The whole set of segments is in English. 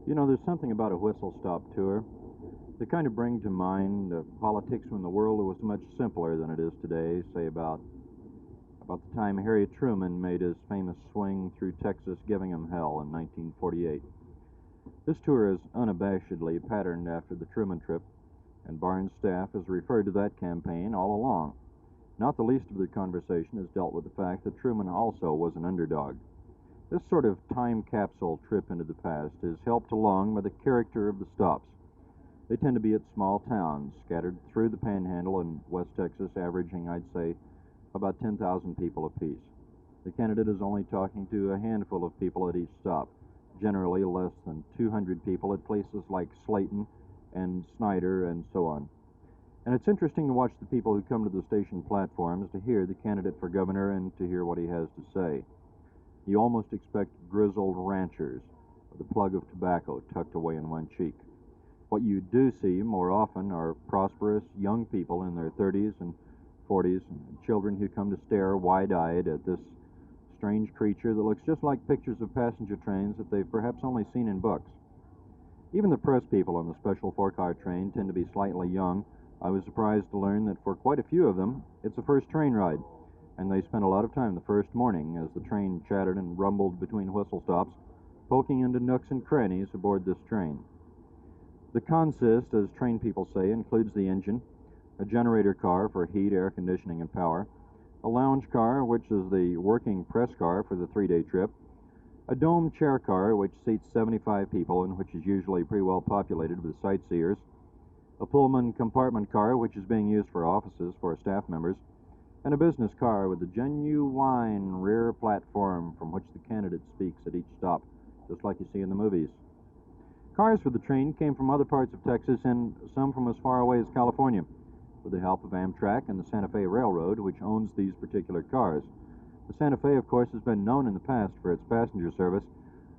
You know, there's something about a whistle-stop tour that kind of bring to mind politics when the world was much simpler than it is today, say about the time Harry Truman made his famous swing through Texas giving 'em hell in 1948. This tour is unabashedly patterned after the Truman trip, and Barnes' staff has referred to that campaign all along. Not the least of their conversation has dealt with the fact that Truman also was an underdog. This sort of time capsule trip into the past is helped along by the character of the stops. They tend to be at small towns scattered through the Panhandle in West Texas, averaging, I'd say, about 10,000 people apiece. The candidate is only talking to a handful of people at each stop, generally less than 200 people at places like Slayton and Snyder and so on. And it's interesting to watch the people who come to the station platforms to hear the candidate for governor and to hear what he has to say. You almost expect grizzled ranchers with a plug of tobacco tucked away in one cheek. What you do see more often are prosperous young people in their 30s and 40s, and children who come to stare wide-eyed at this strange creature that looks just like pictures of passenger trains that they've perhaps only seen in books. Even the press people on the special four-car train tend to be slightly young. I was surprised to learn that for quite a few of them, it's a first train ride, and they spent a lot of time the first morning as the train chattered and rumbled between whistle stops, poking into nooks and crannies aboard this train. The consist, as train people say, includes the engine, a generator car for heat, air conditioning, and power, a lounge car, which is the working press car for the three-day trip, a dome chair car, which seats 75 people and which is usually pretty well populated with sightseers, a Pullman compartment car, which is being used for offices for staff members, and a business car with a genuine rear platform from which the candidate speaks at each stop, just like you see in the movies. Cars for the train came from other parts of Texas and some from as far away as California, with the help of Amtrak and the Santa Fe Railroad, which owns these particular cars. The Santa Fe, of course, has been known in the past for its passenger service,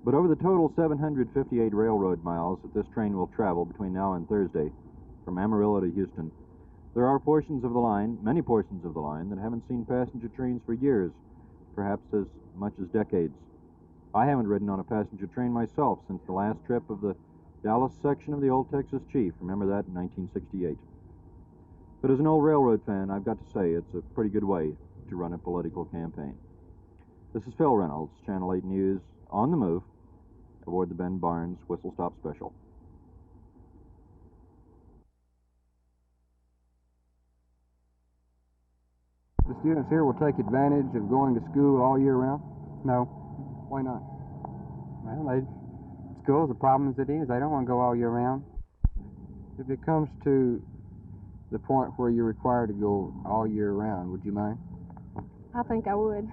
but over the total 758 railroad miles that this train will travel between now and Thursday, from Amarillo to Houston, there are portions of the line, many portions of the line, that haven't seen passenger trains for years, perhaps as much as decades. I haven't ridden on a passenger train myself since the last trip of the Dallas section of the Old Texas Chief. Remember that in 1968. But as an old railroad fan, I've got to say it's a pretty good way to run a political campaign. This is Phil Reynolds, Channel 8 News, on the move, aboard the Ben Barnes Whistle Stop Special. The students here will take advantage of going to school all year round? No. Why not? Well, school's a problem as it is. They don't want to go all year round. If it comes to the point where you're required to go all year round, would you mind? I think I would.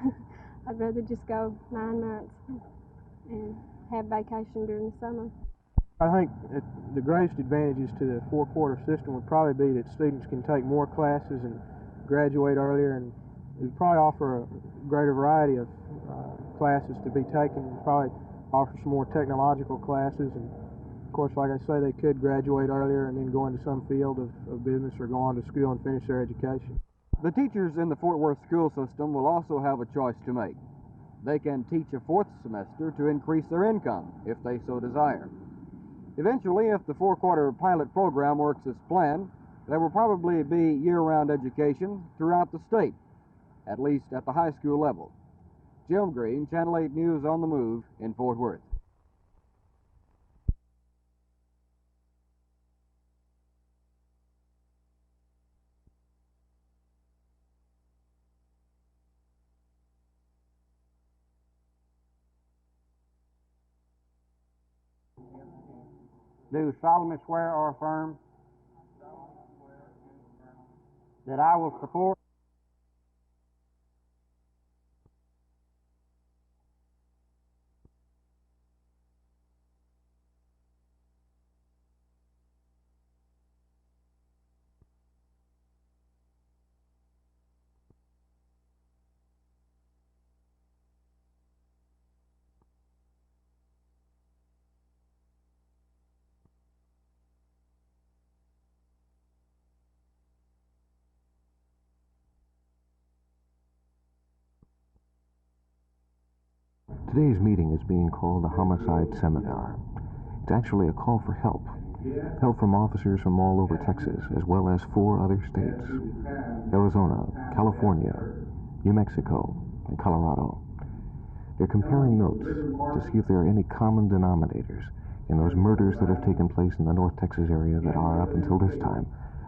I'd rather just go 9 months and have vacation during the summer. I think the greatest advantages to the four-quarter system would probably be that students can take more classes and graduate earlier, and it would probably offer a greater variety of classes to be taken, and probably offer some more technological classes, and of course, like I say, they could graduate earlier and then go into some field of business or go on to school and finish their education. The teachers in the Fort Worth school system will also have a choice to make. They can teach a fourth semester to increase their income if they so desire. Eventually, if the four-quarter pilot program works as planned, there will probably be year-round education throughout the state, at least at the high school level. Jim Green, Channel 8 News on the Move in Fort Worth. Do solemnly swear or affirm that I will support Today's meeting is being called the Homicide Seminar. It's actually a call for help. Help from officers from all over Texas, as well as 4 other states: Arizona, California, New Mexico, and Colorado. They're comparing notes to see if there are any common denominators in those murders that have taken place in the North Texas area that are, up until this time,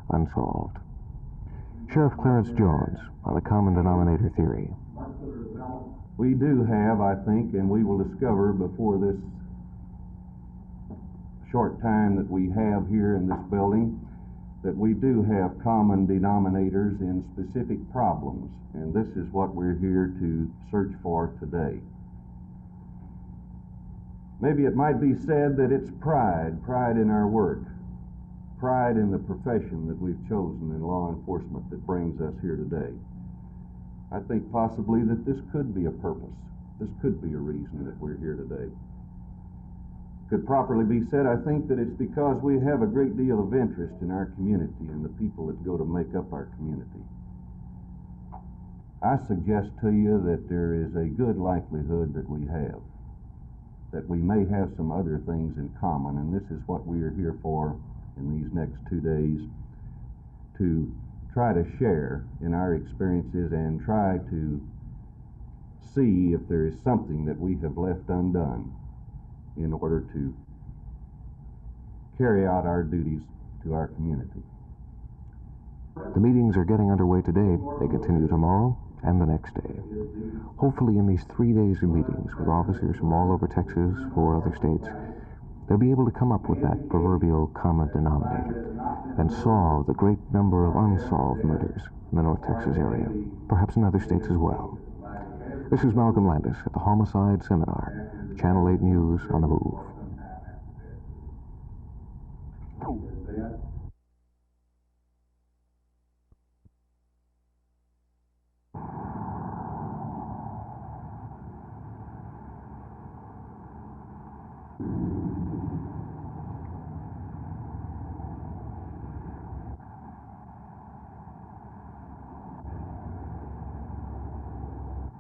unsolved. Sheriff Clarence Jones on the common denominator theory. We do have, I think, and we will discover before this short time that we have here in this building, that we do have common denominators in specific problems, and this is what we're here to search for today. Maybe it might be said that it's pride in our work, pride in the profession that we've chosen in law enforcement that brings us here today. I think possibly that this could be a purpose. This could be a reason that we're here today. Could properly be said, I think, that it's because we have a great deal of interest in our community and the people that go to make up our community. I suggest to you that there is a good likelihood that we may have some other things in common, and this is what we are here for in these next 2 days, to try to share in our experiences and try to see if there is something that we have left undone in order to carry out our duties to our community. The meetings are getting underway today. They continue tomorrow and the next day. Hopefully in these 3 days of meetings with officers from all over Texas, 4 other states, they'll be able to come up with that proverbial common denominator and solve the great number of unsolved murders in the North Texas area, perhaps in other states as well. This is Malcolm Landis at the Homicide Seminar, Channel 8 News on the Move.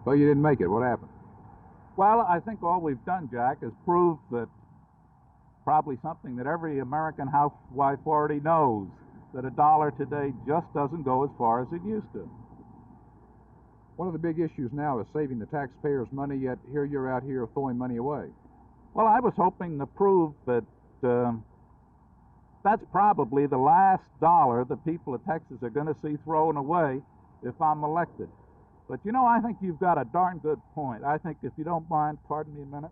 Well, you didn't make it. What happened? Well, I think all we've done, Jack, is prove that probably something that every American housewife already knows, that a dollar today just doesn't go as far as it used to. One of the big issues now is saving the taxpayers' money, yet here you're out here throwing money away. Well, I was hoping to prove that that's probably the last dollar the people of Texas are going to see thrown away if I'm elected. But, you know, I think you've got a darn good point. I think, if you don't mind, pardon me a minute.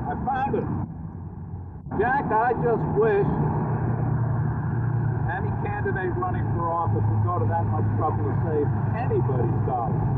I found it. Jack, I just wish any candidate running for office would go to that much trouble to save anybody's dollar.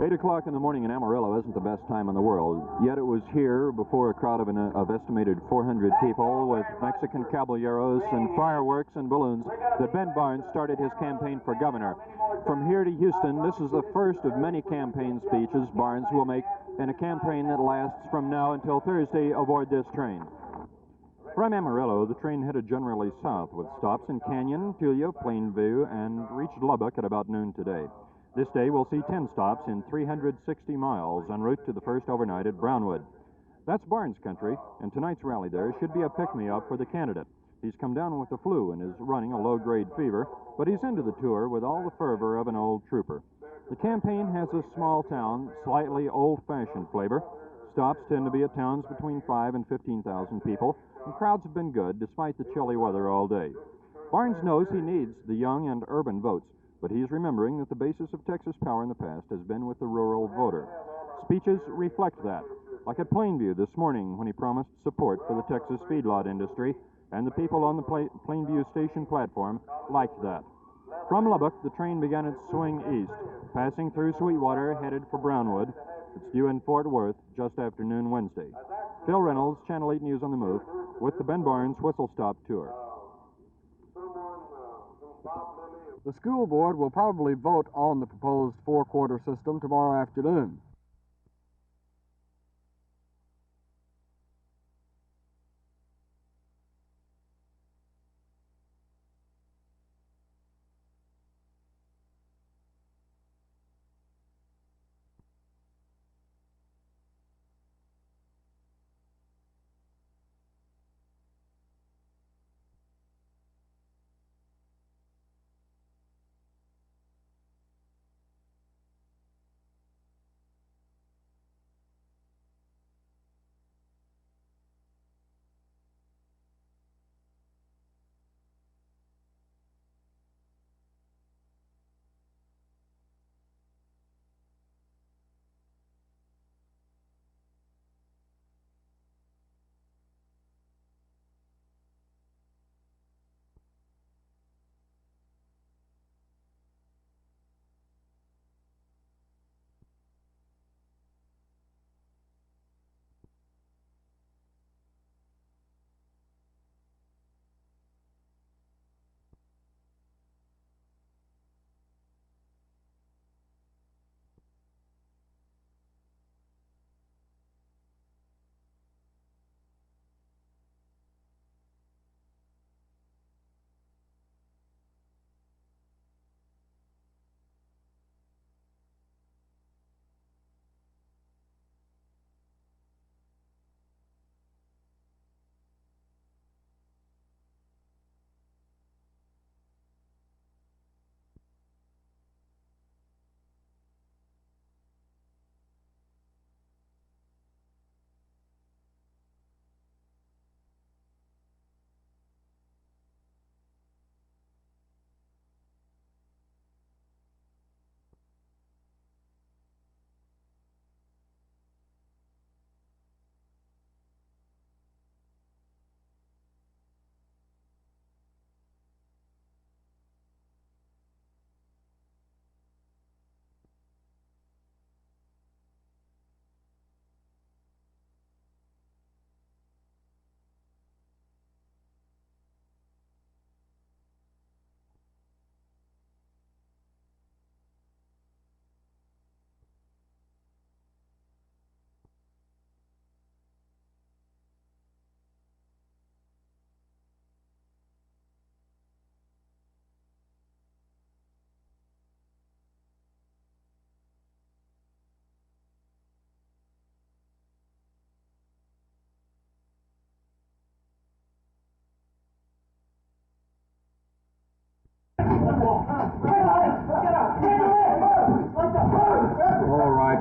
8 o'clock in the morning in Amarillo isn't the best time in the world, yet it was here before a crowd of estimated 400 people with Mexican caballeros and fireworks and balloons that Ben Barnes started his campaign for governor. From here to Houston, this is the first of many campaign speeches Barnes will make in a campaign that lasts from now until Thursday aboard this train. From Amarillo, the train headed generally south with stops in Canyon, Tulia, Plainview, and reached Lubbock at about noon today. This day we'll see 10 stops in 360 miles en route to the first overnight at Brownwood. That's Barnes country, and tonight's rally there should be a pick-me-up for the candidate. He's come down with the flu and is running a low-grade fever, but he's into the tour with all the fervor of an old trooper. The campaign has a small-town, slightly old-fashioned flavor. Stops tend to be at towns between 5,000 and 15,000 people, and crowds have been good despite the chilly weather all day. Barnes knows he needs the young and urban votes, but he's remembering that the basis of Texas power in the past has been with the rural voter. Speeches reflect that, like at Plainview this morning when he promised support for the Texas feedlot industry, and the people on the Plainview station platform liked that. From Lubbock, the train began its swing east, passing through Sweetwater, headed for Brownwood. It's due in Fort Worth just after noon Wednesday. Phil Reynolds, Channel 8 News on the Move, with the Ben Barnes Whistle Stop Tour. The school board will probably vote on the proposed four-quarter system tomorrow afternoon.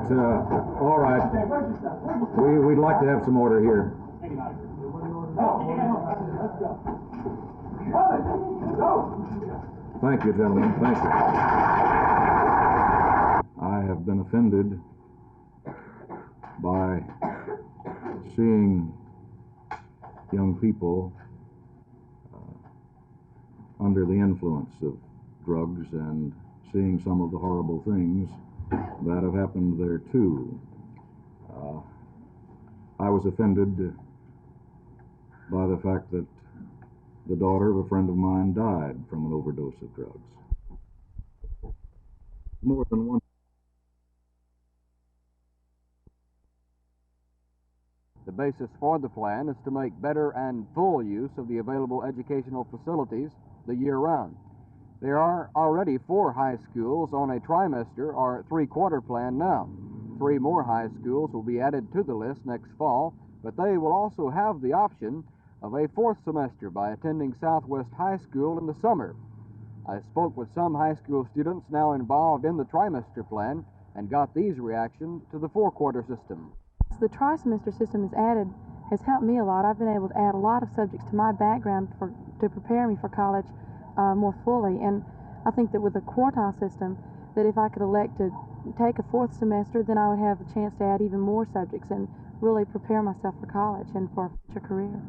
All right. We'd like to have some order here. Thank you, gentlemen. Thank you. I have been offended by seeing young people under the influence of drugs and seeing some of the horrible things that have happened there too. I was offended by the fact that the daughter of a friend of mine died from an overdose of drugs. More than one. The basis for the plan is to make better and full use of the available educational facilities the year round. There are already 4 high schools on a trimester or 3-quarter plan now. 3 more high schools will be added to the list next fall, but they will also have the option of a 4th semester by attending Southwest High School in the summer. I spoke with some high school students now involved in the trimester plan and got these reactions to the 4-quarter system. The tri-semester system has helped me a lot. I've been able to add a lot of subjects to my background to prepare me for college more fully. And I think that with the quartile system, that if I could elect to take a 4th semester, then I would have a chance to add even more subjects and really prepare myself for college and for a future career.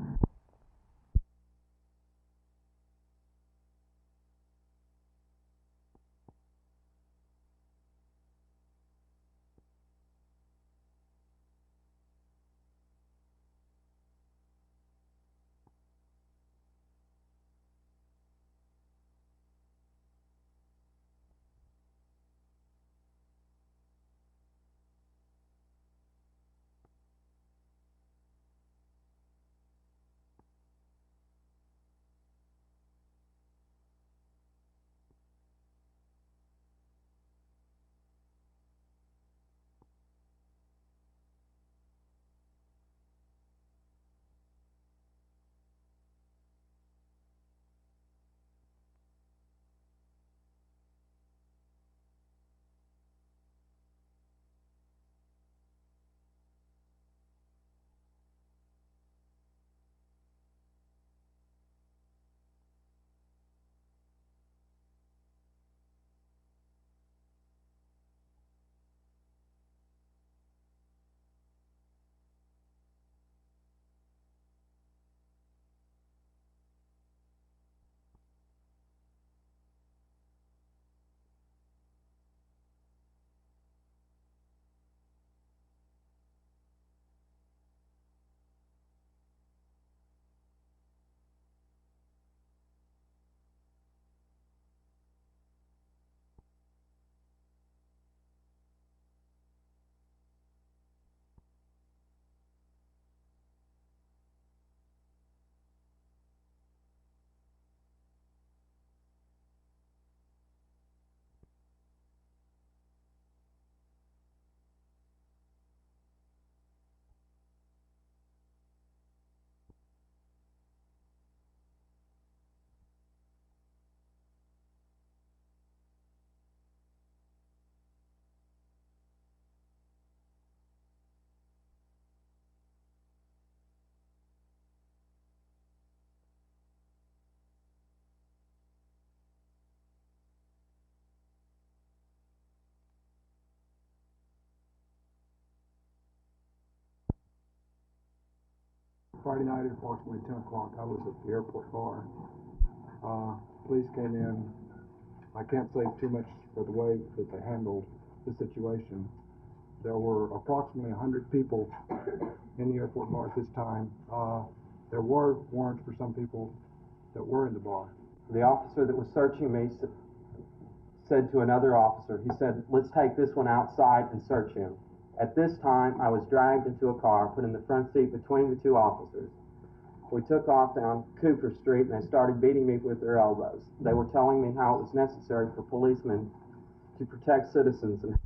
Friday night at approximately 10 o'clock, I was at the airport bar. Police came in. I can't say too much for the way that they handled the situation. There were approximately 100 people in the airport bar at this time. There were warrants for some people that were in the bar. The officer that was searching me said to another officer, he said, "Let's take this one outside and search him." At this time, I was dragged into a car, put in the front seat between the 2 officers. We took off down Cooper Street, and they started beating me with their elbows. They were telling me how it was necessary for policemen to protect citizens and